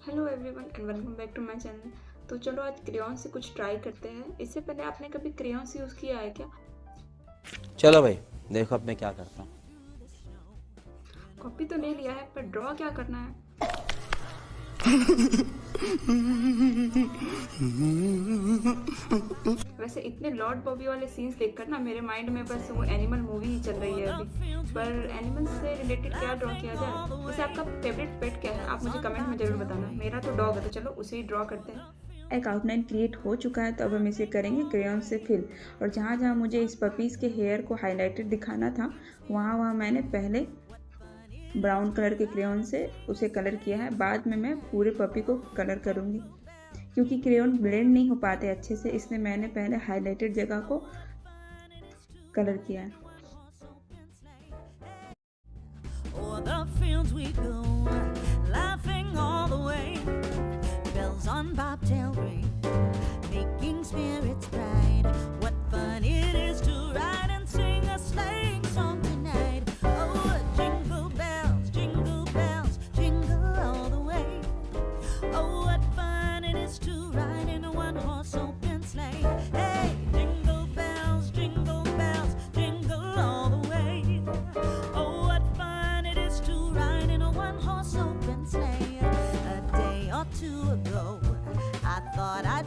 Hello everyone and welcome back to my channel. तो चलो आज क्रेयॉन से कुछ ट्राई करते हैं। इससे पहले आपने कभी क्रेयॉन्स यूज़ किया है क्या? चलो भाई, देखो अब मैं क्या करता हूँ। कॉपी तो ले लिया है, पर ड्रॉ क्या करना है? वैसे इतने लॉर्ड बॉबी वाले सीन्स देखकर ना मेरे माइंड में बस वो एनिमल मूवी ही चल रही है अभी। पर एनिमल से रिलेटेड क्या ड्रॉ किया जाए? वैसे आपका फेवरेट पेट क्या है? आप मुझे कमेंट में ज़रूर बताना। मेरा तो डॉग है, तो चलो उसे ही ड्रॉ करते हैं। एक आउटलाइन क्रिएट हो चुका है, तो अब हम इसे करेंगे क्रेयॉन से फिल। और जहाँ जहाँ मुझे इस पपीज़ के हेयर को हाईलाइटेड दिखाना था, वहाँ वहाँ मैंने पहले ब्राउन कलर के क्रेयॉन से उसे कलर किया है। बाद में मैं पूरे पपी को कलर करूँगी। क्योंकि क्रेयॉन ब्लेंड नहीं हो पाते अच्छे से, इसलिए मैंने पहले हाईलाइटेड जगह को कलर किया है। Ago, I thought I'd